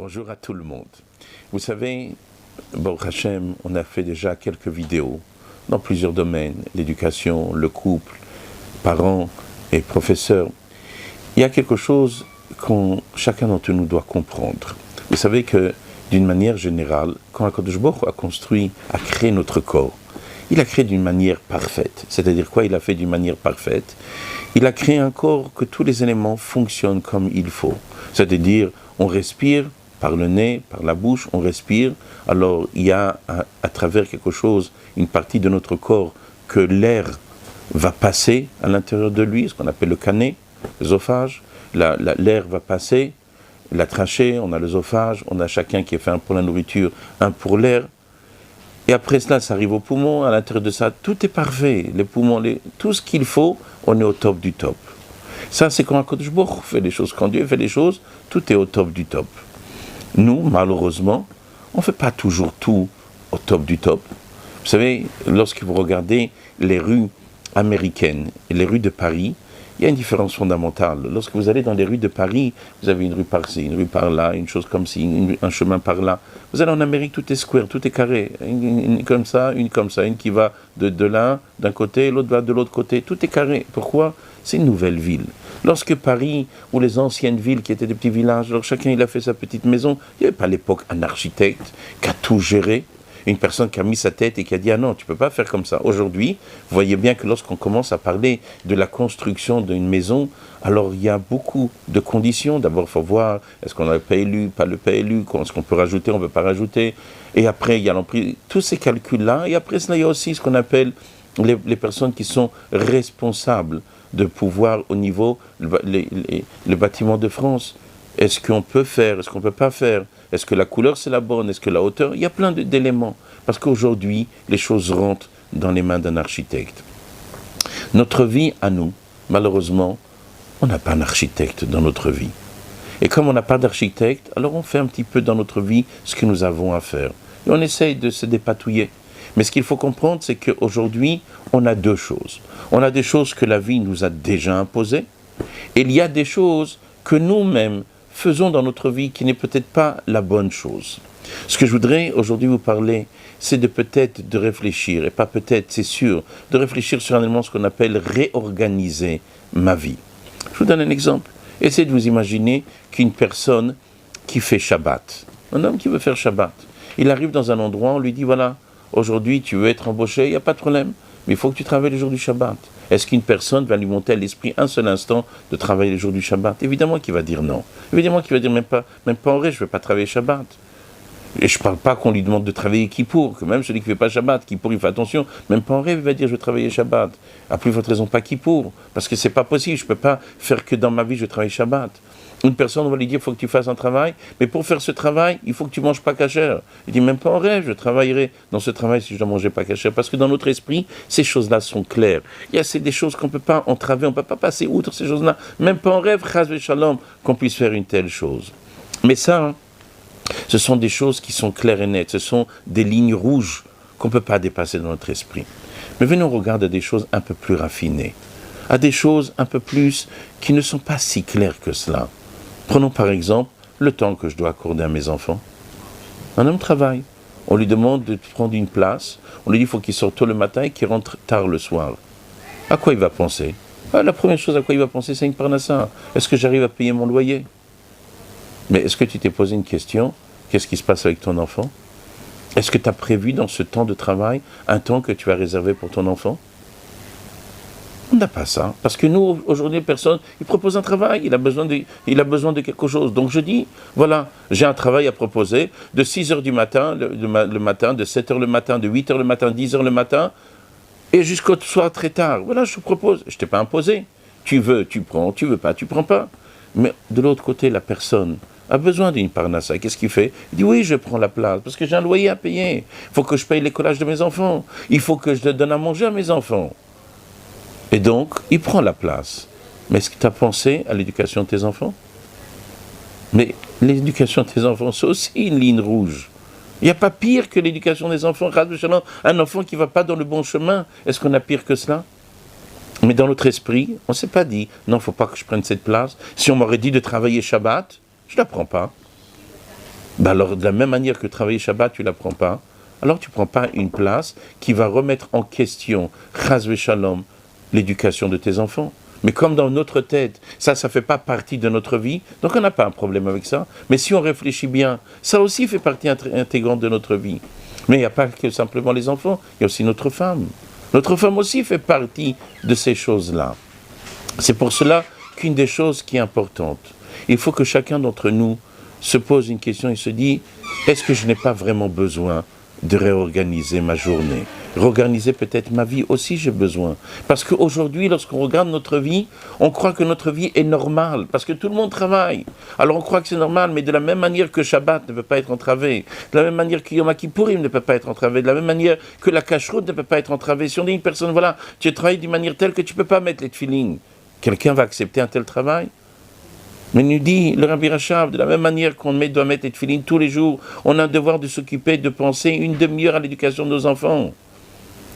Bonjour à tout le monde. Vous savez, Baruch Hashem, on a fait déjà quelques vidéos dans plusieurs domaines, l'éducation, le couple, parents et professeurs. Il y a quelque chose que chacun d'entre nous doit comprendre. Vous savez que, d'une manière générale, quand HaKadosh Baruch Hu a construit, a créé notre corps, il a créé d'une manière parfaite. C'est-à-dire quoi? Il a fait d'une manière parfaite. Il a créé un corps que tous les éléments fonctionnent comme il faut. C'est-à-dire, on respire par le nez, par la bouche, on respire. Alors, il y a à travers quelque chose, une partie de notre corps, que l'air va passer à l'intérieur de lui, ce qu'on appelle le cané, l'œsophage. L'air va passer, la trachée, on a l'œsophage, on a chacun qui est fait un pour la nourriture, un pour l'air. Et après cela, ça arrive aux poumons, à l'intérieur de ça, tout est parfait. Les poumons, tout ce qu'il faut, on est au top du top. Ça, c'est quand HaKadosh Baruch Hu fait les choses. Quand Dieu fait les choses, tout est au top du top. Nous, malheureusement, on ne fait pas toujours tout au top du top. Vous savez, lorsque vous regardez les rues américaines et les rues de Paris, il y a une différence fondamentale. Lorsque vous allez dans les rues de Paris, vous avez une rue par-ci, une rue par-là, une chose comme ci, un chemin par-là. Vous allez en Amérique, tout est square, tout est carré. Une comme ça, une qui va de l'un, d'un côté, l'autre va de l'autre côté. Tout est carré. Pourquoi? C'est une nouvelle ville. Lorsque Paris, ou les anciennes villes qui étaient des petits villages, alors chacun il a fait sa petite maison, il n'y avait pas à l'époque un architecte qui a tout géré. Une personne qui a mis sa tête et qui a dit « Ah non, tu ne peux pas faire comme ça ». Aujourd'hui, vous voyez bien que lorsqu'on commence à parler de la construction d'une maison, alors il y a beaucoup de conditions. D'abord, il faut voir, est-ce qu'on a le PLU, pas le PLU, est-ce qu'on peut rajouter, on ne peut pas rajouter. Et après, il y a l'emprise, tous ces calculs-là. Et après cela, il y a aussi ce qu'on appelle les personnes qui sont responsables de pouvoir au niveau, le bâtiment de France. Est-ce qu'on peut faire, est-ce qu'on ne peut pas faire? Est-ce que la couleur c'est la bonne? Est-ce que la hauteur? Il y a plein d'éléments. Parce qu'aujourd'hui, les choses rentrent dans les mains d'un architecte. Notre vie à nous, malheureusement, on n'a pas un architecte dans notre vie. Et comme on n'a pas d'architecte, alors on fait un petit peu dans notre vie ce que nous avons à faire. Et on essaye de se dépatouiller. Mais ce qu'il faut comprendre, c'est qu'aujourd'hui, on a deux choses. On a des choses que la vie nous a déjà imposées. Et il y a des choses que nous-mêmes faisons dans notre vie qui n'est peut-être pas la bonne chose. Ce que je voudrais aujourd'hui vous parler, c'est peut-être de réfléchir, et pas peut-être, c'est sûr, de réfléchir sur un élément, ce qu'on appelle réorganiser ma vie. Je vous donne un exemple. Essayez de vous imaginer qu'une personne qui fait Shabbat, un homme qui veut faire Shabbat, il arrive dans un endroit, on lui dit voilà, aujourd'hui tu veux être embauché, il n'y a pas de problème, mais il faut que tu travailles le jour du Shabbat. Est-ce qu'une personne va lui monter à l'esprit un seul instant de travailler le jour du Shabbat? Évidemment qu'il va dire non. Évidemment qu'il va dire même pas en vrai, je ne vais pas travailler Shabbat. Et je ne parle pas qu'on lui demande de travailler Kippour, que même celui qui ne fait pas Shabbat, Kippour, il fait attention, même pas en rêve, il va dire je vais travailler Shabbat. À plus forte raison, pas Kippour, parce que ce n'est pas possible, je ne peux pas faire que dans ma vie je travaille Shabbat. Une personne, on va lui dire, il faut que tu fasses un travail, mais pour faire ce travail, il faut que tu ne manges pas cachère. Il dit, même pas en rêve, je travaillerai dans ce travail si je ne mangeais pas cachère. Parce que dans notre esprit, ces choses-là sont claires. C'est des choses qu'on ne peut pas entraver, on ne peut pas passer outre ces choses-là. Même pas en rêve, chas v'shalom, qu'on puisse faire une telle chose. Mais ça, ce sont des choses qui sont claires et nettes. Ce sont des lignes rouges qu'on ne peut pas dépasser dans notre esprit. Mais venons regarder à des choses un peu plus raffinées, à des choses un peu plus qui ne sont pas si claires que cela. Prenons par exemple le temps que je dois accorder à mes enfants. Un homme travaille. On lui demande de prendre une place. On lui dit qu'il faut qu'il sorte tôt le matin et qu'il rentre tard le soir. À quoi il va penser? La première chose à quoi il va penser, c'est une parnassa. Est-ce que j'arrive à payer mon loyer? Mais est-ce que tu t'es posé une question? Qu'est-ce qui se passe avec ton enfant? Est-ce que tu as prévu dans ce temps de travail un temps que tu as réservé pour ton enfant? On n'a pas ça, parce que nous, aujourd'hui, personne, il propose un travail, il a besoin de quelque chose. Donc je dis, voilà, j'ai un travail à proposer de 6h du matin, le matin, de 7h le matin, de 8h le matin, 10h le matin, et jusqu'au soir très tard. Voilà, je te propose, je ne t'ai pas imposé. Tu veux, tu prends, tu veux pas, tu prends pas. Mais de l'autre côté, la personne a besoin d'une parnassa. Qu'est-ce qu'il fait? Il dit, oui, je prends la place, parce que j'ai un loyer à payer. Il faut que je paye l'écolage de mes enfants. Il faut que je donne à manger à mes enfants. Et donc, il prend la place. Mais est-ce que tu as pensé à l'éducation de tes enfants? Mais l'éducation de tes enfants, c'est aussi une ligne rouge. Il n'y a pas pire que l'éducation des enfants. Un enfant qui ne va pas dans le bon chemin, est-ce qu'on a pire que cela? Mais dans notre esprit, on ne s'est pas dit, non, il ne faut pas que je prenne cette place. Si on m'aurait dit de travailler Shabbat, je ne la prends pas. Ben alors, de la même manière que travailler Shabbat, tu ne la prends pas, alors tu ne prends pas une place qui va remettre en question, chas v'shalom, l'éducation de tes enfants. Mais comme dans notre tête, ça ne fait pas partie de notre vie, donc on n'a pas un problème avec ça. Mais si on réfléchit bien, ça aussi fait partie intégrante de notre vie. Mais il n'y a pas que simplement les enfants, il y a aussi notre femme. Notre femme aussi fait partie de ces choses-là. C'est pour cela qu'une des choses qui est importante, il faut que chacun d'entre nous se pose une question et se dit, est-ce que je n'ai pas vraiment besoin de réorganiser ma journée? Réorganiser peut-être ma vie aussi, j'ai besoin. Parce qu'aujourd'hui, lorsqu'on regarde notre vie, on croit que notre vie est normale, parce que tout le monde travaille. Alors on croit que c'est normal, mais de la même manière que Shabbat ne peut pas être entravé, de la même manière que Yom Kippourim ne peut pas être entravé, de la même manière que la Kashrut ne peut pas être entravée. Si on dit à une personne, voilà, tu travailles d'une manière telle que tu ne peux pas mettre les tefilines, quelqu'un va accepter un tel travail? Mais nous dit le Rabbi Rachav, de la même manière qu'on doit mettre les tefilines tous les jours, on a un devoir de s'occuper, de penser une demi-heure à l'éducation de nos enfants.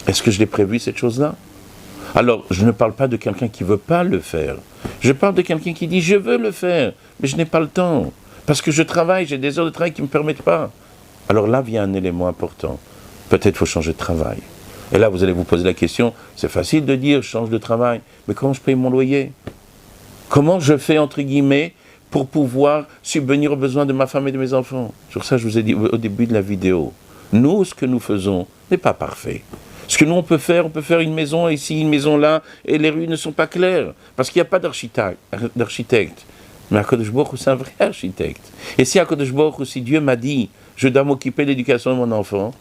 Est-ce que je l'ai prévu, cette chose-là? Alors, je ne parle pas de quelqu'un qui ne veut pas le faire. Je parle de quelqu'un qui dit, je veux le faire, mais je n'ai pas le temps. Parce que je travaille, j'ai des heures de travail qui ne me permettent pas. Alors là vient un élément important. Peut-être qu'il faut changer de travail. Et là, vous allez vous poser la question, c'est facile de dire, je change de travail, mais comment je paye mon loyer? Comment je fais, entre guillemets, pour pouvoir subvenir aux besoins de ma femme et de mes enfants? Sur ça, je vous ai dit au début de la vidéo. Nous, ce que nous faisons n'est pas parfait. Ce que nous, on peut faire une maison ici, une maison là, et les rues ne sont pas claires, parce qu'il n'y a pas d'architecte. Mais HaKadosh Baruch Hu, c'est un vrai architecte. Et si HaKadosh Baruch Hu, si Dieu m'a dit, je dois m'occuper de l'éducation de mon enfant,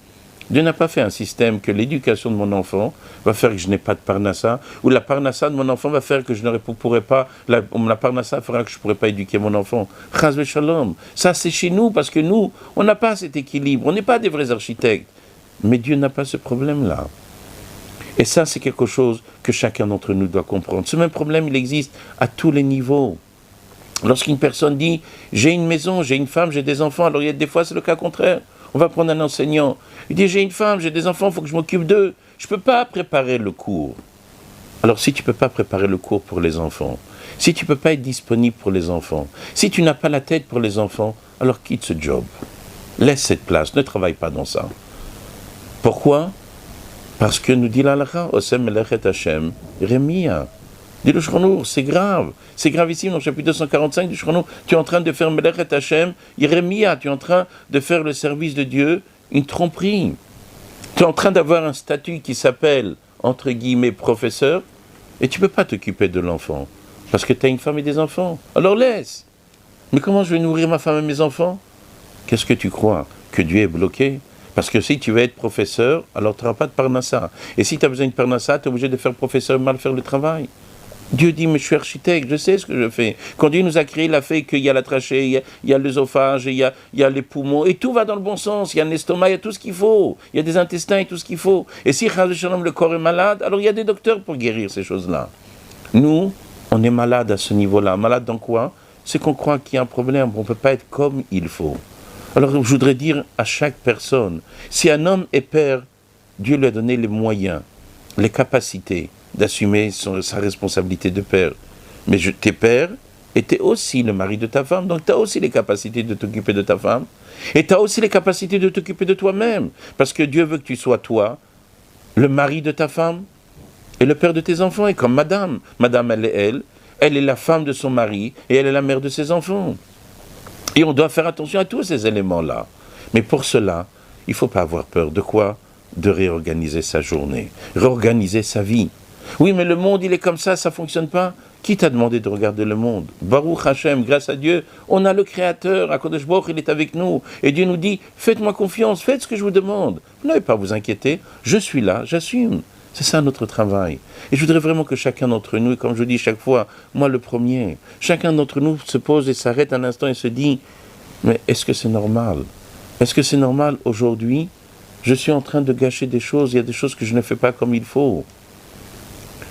Dieu n'a pas fait un système que l'éducation de mon enfant va faire que je n'ai pas de parnassa, ou la parnassa de mon enfant va faire que je ne pourrai pas, la parnassa fera que je ne pourrai pas éduquer mon enfant. Chas v'shalom. Ça, c'est chez nous, parce que nous, on n'a pas cet équilibre, on n'est pas des vrais architectes. Mais Dieu n'a pas ce problème-là. Et ça, c'est quelque chose que chacun d'entre nous doit comprendre. Ce même problème, il existe à tous les niveaux. Lorsqu'une personne dit « j'ai une maison, j'ai une femme, j'ai des enfants », alors il y a des fois, c'est le cas contraire. On va prendre un enseignant. Il dit « j'ai une femme, j'ai des enfants, il faut que je m'occupe d'eux. Je ne peux pas préparer le cours. » Alors si tu ne peux pas préparer le cours pour les enfants, si tu ne peux pas être disponible pour les enfants, si tu n'as pas la tête pour les enfants, alors quitte ce job. Laisse cette place, ne travaille pas dans ça. Pourquoi? Parce que nous dit l'Allah, Osem Melechet Hashem, Rémia. Dit le Shulchan Aroukh, c'est grave. C'est gravissime dans le chapitre 245 du Shulchan Aroukh. Tu es en train de faire Melechet Hashem, Rémia. Tu es en train de faire le service de Dieu une tromperie. Tu es en train d'avoir un statut qui s'appelle, entre guillemets, professeur, et tu ne peux pas t'occuper de l'enfant. Parce que tu as une femme et des enfants. Alors laisse. Mais comment je vais nourrir ma femme et mes enfants? Qu'est-ce que tu crois? Que Dieu est bloqué? Parce que si tu veux être professeur, alors tu n'auras pas de parnassa. Et si tu as besoin de parnassa, tu es obligé de faire professeur et mal faire le travail. Dieu dit, mais je suis architecte, je sais ce que je fais. Quand Dieu nous a créé, il a fait qu'il y a la trachée, il y a l'œsophage, il y a les poumons, et tout va dans le bon sens. Il y a l'estomac, il y a tout ce qu'il faut. Il y a des intestins et tout ce qu'il faut. Et si, le corps est malade, alors il y a des docteurs pour guérir ces choses-là. Nous, on est malade à ce niveau-là. Malade dans quoi? C'est qu'on croit qu'il y a un problème, on ne peut pas être comme il faut. Alors je voudrais dire à chaque personne, si un homme est père, Dieu lui a donné les moyens, les capacités d'assumer sa responsabilité de père. Mais t'es père, et t'es aussi le mari de ta femme, donc tu as aussi les capacités de t'occuper de ta femme, et tu as aussi les capacités de t'occuper de toi-même, parce que Dieu veut que tu sois toi, le mari de ta femme, et le père de tes enfants, et comme madame. Madame, elle est la femme de son mari, et elle est la mère de ses enfants. Et on doit faire attention à tous ces éléments-là. Mais pour cela, il ne faut pas avoir peur. De quoi? De réorganiser sa journée, réorganiser sa vie. Oui, mais le monde, il est comme ça ne fonctionne pas. Qui t'a demandé de regarder le monde? Baruch Hashem, grâce à Dieu, on a le Créateur, HaKadosh Baruch Hu, il est avec nous. Et Dieu nous dit, faites-moi confiance, faites ce que je vous demande. Vous n'avez pas à vous inquiéter, je suis là, j'assume. C'est ça notre travail. Et je voudrais vraiment que chacun d'entre nous, et comme je dis chaque fois, moi le premier, chacun d'entre nous se pose et s'arrête un instant et se dit, mais est-ce que c'est normal? Est-ce que c'est normal aujourd'hui? Je suis en train de gâcher des choses, il y a des choses que je ne fais pas comme il faut.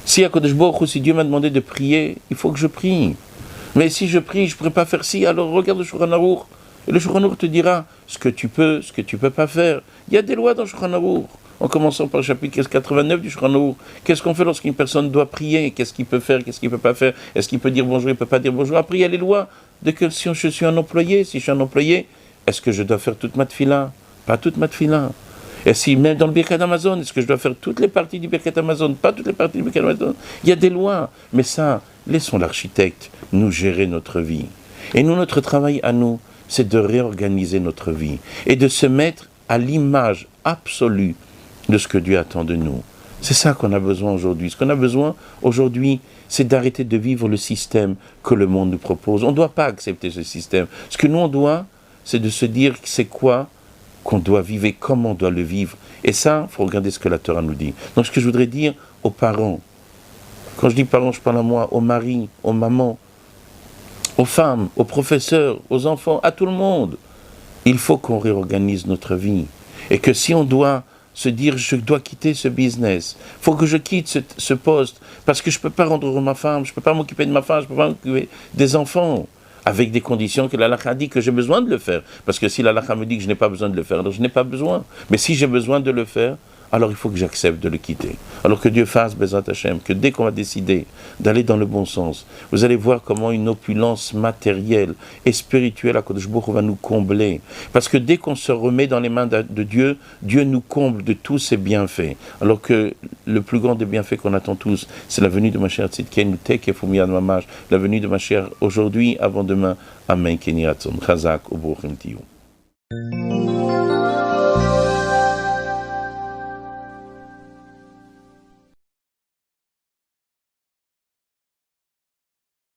Si HaKadosh Baruch Hu, si Dieu m'a demandé de prier, il faut que je prie. Mais si je prie, je ne pourrais pas faire ci, alors regarde le Shulchan Aroukh. Et le Shulchan Aroukh te dira ce que tu peux pas faire. Il y a des lois dans le Shulchan Aroukh. En commençant par le chapitre 89 du Shulchan Aroukh. Qu'est-ce qu'on fait lorsqu'une personne doit prier? Qu'est-ce qu'il peut faire? Qu'est-ce qu'il ne peut pas faire? Est-ce qu'il peut dire bonjour? Il ne peut pas dire bonjour? Après, il y a les lois de que si je suis un employé, si je suis un employé, est-ce que je dois faire toute ma tefila? Pas toute ma tefila. Et si même dans le Birkat Amazon, est-ce que je dois faire toutes les parties du Birkat Amazon? Pas toutes les parties du Birkat Amazon. Il y a des lois. Mais ça, laissons l'architecte nous gérer notre vie. Et nous, notre travail à nous, c'est de réorganiser notre vie et de se mettre à l'image absolue de ce que Dieu attend de nous. C'est ça qu'on a besoin aujourd'hui. Ce qu'on a besoin aujourd'hui, c'est d'arrêter de vivre le système que le monde nous propose. On ne doit pas accepter ce système. Ce que nous, on doit, c'est de se dire c'est quoi qu'on doit vivre et comment on doit le vivre. Et ça, il faut regarder ce que la Torah nous dit. Donc ce que je voudrais dire aux parents, quand je dis parents, je parle à moi, aux maris, aux mamans, aux femmes, aux professeurs, aux enfants, à tout le monde. Il faut qu'on réorganise notre vie. Et que si on doit se dire je dois quitter ce business, il faut que je quitte ce poste, parce que je ne peux pas rendre heureux ma femme, je ne peux pas m'occuper de ma femme, je ne peux pas m'occuper des enfants. Avec des conditions que l'Halakha dit que j'ai besoin de le faire. Parce que si l'Halakha me dit que je n'ai pas besoin de le faire, alors je n'ai pas besoin. Mais si j'ai besoin de le faire, alors il faut que j'accepte de le quitter. Alors que Dieu fasse, Bezrat Hashem, que dès qu'on va décider d'aller dans le bon sens, vous allez voir comment une opulence matérielle et spirituelle à Kodesh Baruch Hu va nous combler. Parce que dès qu'on se remet dans les mains de Dieu, Dieu nous comble de tous ses bienfaits. Alors que le plus grand des bienfaits qu'on attend tous, c'est la venue de Mashiach Tzidkenu Tekef Umiyad Mamash, la venue de Mashiach aujourd'hui, avant demain. Amen. Keni Ratzon. Chazak U'Baruchim Tiyu.